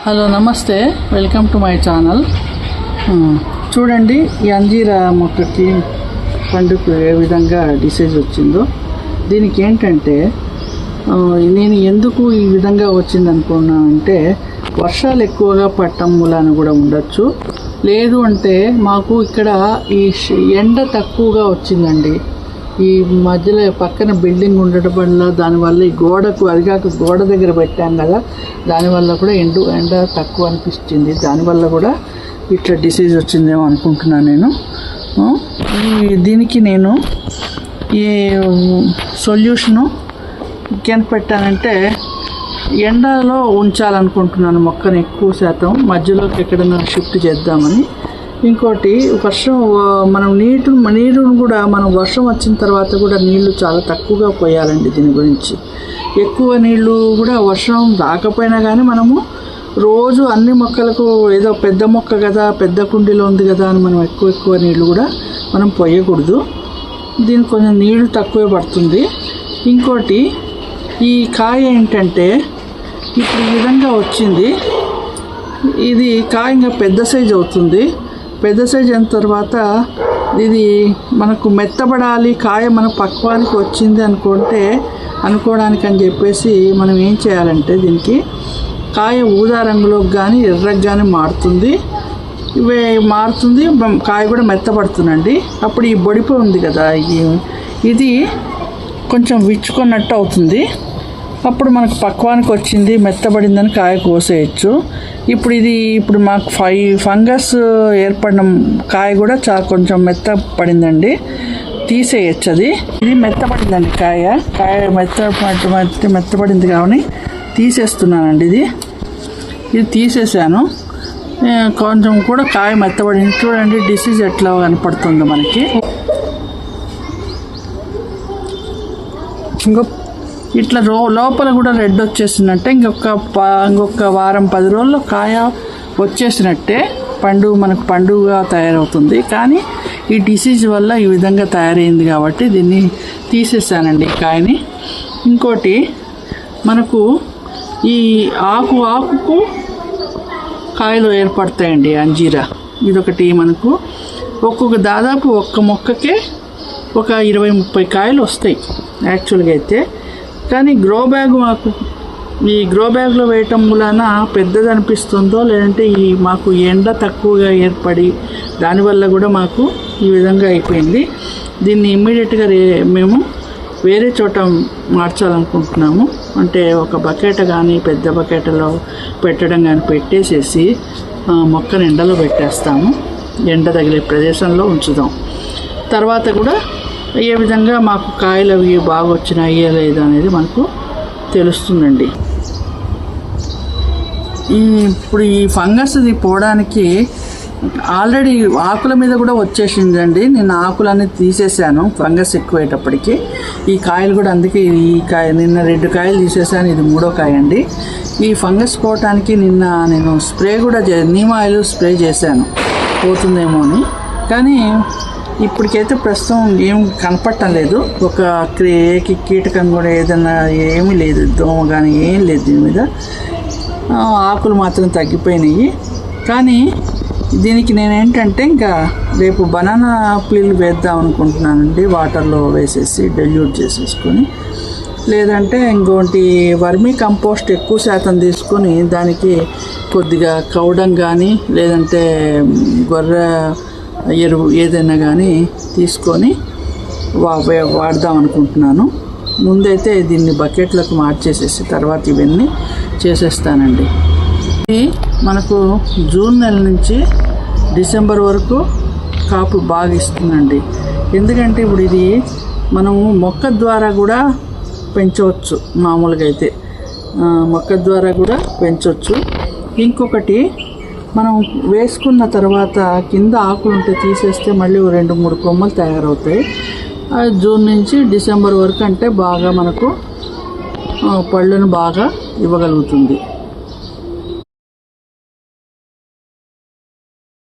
Hello నమస్తే, welcome to my channel. చూడండి, ఈ అంజీరా మొక్కకి పండుకు ఏ విధంగా డిసీజ్ వచ్చిందో. దీనికి ఏంటంటే నేను ఎందుకు ఈ విధంగా వచ్చింది అనుకున్నా అంటే వర్షాలు ఎక్కువగా పట్టడం మూలాన కూడా ఉండొచ్చు. లేదు అంటే మాకు ఇక్కడ ఈ ఎండ తక్కువగా వచ్చిందండి. ఈ మధ్యలో పక్కన బిల్డింగ్ ఉండటం వల్ల దానివల్ల ఈ గోడకు అదిగాక గోడ దగ్గర పెట్టాం కదా, దానివల్ల కూడా ఎండ తక్కువ అనిపిస్తుంది. దానివల్ల కూడా ఇట్లా డిసీజ్ వచ్చిందేమో అనుకుంటున్నాను నేను. దీనికి నేను ఈ సొల్యూషను కనిపెట్టానంటే ఎండలో ఉంచాలనుకుంటున్నాను మొక్కను ఎక్కువ శాతం. మధ్యలోకి ఎక్కడైనా షిఫ్ట్ చేద్దామని. ఇంకోటి వర్షం మనం నీరును కూడా మనం వర్షం వచ్చిన తర్వాత కూడా నీళ్లు చాలా తక్కువగా పోయాలండి. దీని గురించి ఎక్కువ నీళ్లు కూడా వర్షం రాకపోయినా కానీ మనము రోజు అన్ని మొక్కలకు ఏదో పెద్ద మొక్క కదా, పెద్ద కుండీలో ఉంది కదా అని మనం ఎక్కువ నీళ్లు కూడా మనం పోయకూడదు. దీనికి కొంచెం నీళ్లు తక్కువే పడుతుంది. ఇంకోటి ఈ కాయ ఏంటంటే ఇప్పుడు ఈ విధంగా వచ్చింది. ఇది కాయ ఇంకా పెద్ద సైజు అవుతుంది. పెద్ద సైజు అయిన తర్వాత ఇది మనకు మెత్తబడాలి, కాయ మన పక్వానికి వచ్చింది అనుకోవడానికి అని చెప్పేసి మనం ఏం చేయాలంటే దీనికి కాయ ఊదా రంగులోకి కానీ ఎర్రకి కానీ మారుతుంది. కాయ కూడా మెత్తబడుతుందండి. అప్పుడు ఈ బొడిప ఉంది కదా, ఇది కొంచెం విచ్చుకున్నట్టు అవుతుంది. అప్పుడు మనకు పక్వానికి వచ్చింది, మెత్తబడిందని కాయ కోసేయచ్చు. ఇప్పుడు మాకు ఫంగస్ ఏర్పడిన కాయ కూడా కొంచెం మెత్తపడిందండి, తీసేయచ్చు. ఇది మెత్తపడిందండి కాయ మెత్తపడింది కావని తీసేస్తున్నానండి. ఇది తీసేసాను. కొంచెం కూడా కాయ మెత్తపడింది. చూడండి డిసీజ్ ఎట్లా కనపడుతుందో మనకి. ఇట్లా లోపల కూడా రెడ్ వచ్చేసినట్టే. ఇంకొక వారం 10 రోజుల్లో కాయ వచ్చేసినట్టే మనకు పండుగ తయారవుతుంది. కానీ ఈ డిసీజ్ వల్ల ఈ విధంగా తయారైంది కాబట్టి దీన్ని తీసేసానండి కాయని. ఇంకోటి మనకు ఈ ఆకుకు కాయలు ఏర్పడతాయండి అంజీరా. ఇదొకటి మనకు దాదాపు ఒక్క మొక్కకే ఒక 20-30 కాయలు వస్తాయి యాక్చువల్గా అయితే. కానీ ఈ గ్రో బ్యాగ్లో వేయటం వలన పెద్దది అనిపిస్తుందో, లేదంటే మాకు ఎండ తక్కువగా ఏర్పడి దానివల్ల కూడా మాకు ఈ విధంగా అయిపోయింది. దీన్ని ఇమ్మీడియట్గా మేము వేరే చోట మార్చాలనుకుంటున్నాము. అంటే ఒక బకెట్ కానీ పెద్ద బకెట్లో పెట్టడం కానీ పెట్టేసేసి మొక్కను ఎండలో పెట్టేస్తాము. ఎండ తగిలే ప్రదేశంలో ఉంచుదాం. తర్వాత కూడా ఏ విధంగా మాకు కాయలు అవి బాగా వచ్చినాయో లేదు అనేది మనకు తెలుస్తుందండి. ఇప్పుడు ఈ ఫంగస్ పోవడానికి ఆల్రెడీ ఆకుల మీద కూడా వచ్చేసిందండి. నేను ఆకులన్నీ తీసేసాను ఫంగస్ ఎక్కువయ్యేటప్పటికి. ఈ కాయలు కూడా అందుకే నిన్న 2 కాయలు తీసేసాను. ఇది 3వ కాయ అండి. ఈ ఫంగస్ పోవటానికి నిన్న నేను స్ప్రే కూడా నీమ్ ఆయిల్ స్ప్రే చేశాను, పోతుందేమో అని. కానీ ఇప్పటికైతే ప్రస్తుతం ఏం కనపడటం లేదు. ఒక కీటకం కూడా ఏదైనా ఏమీ లేదు, దోమ కానీ ఏం లేదు దీని మీద. ఆకులు మాత్రం తగ్గిపోయినాయి. కానీ దీనికి నేనేంటంటే ఇంకా రేపు బనానా పీల్ వేద్దాం అనుకుంటున్నానండి. వాటర్లో వేసేసి డైల్యూట్ చేసేసుకొని, లేదంటే ఇంకోటి వర్మీ కంపోస్ట్ ఎక్కువ శాతం తీసుకొని దానికి కొద్దిగా కౌడం కానీ లేదంటే గొర్రె ఎరువు ఏదైనా కానీ తీసుకొని వాడదాం అనుకుంటున్నాను. ముందైతే దీన్ని బకెట్లకు మార్చేసేసి తర్వాత ఇవన్నీ చేసేస్తానండి. ఇది మనకు జూన్ నెల నుంచి డిసెంబర్ వరకు కాపు బాగా ఇస్తుందండి. ఎందుకంటే ఇప్పుడు ఇది మనము మొక్క ద్వారా కూడా పెంచవచ్చు. మామూలుగా అయితే మొక్క ద్వారా కూడా పెంచవచ్చు. ఇంకొకటి మనం వేసుకున్న తర్వాత కింద ఆకులు ఉంటే తీసేస్తే మళ్ళీ 2-3 కొమ్మలు తయారవుతాయి. జూన్ నుంచి డిసెంబర్ వరకు అంటే బాగా మనకు పళ్ళను బాగా ఇవ్వగలుగుతుంది.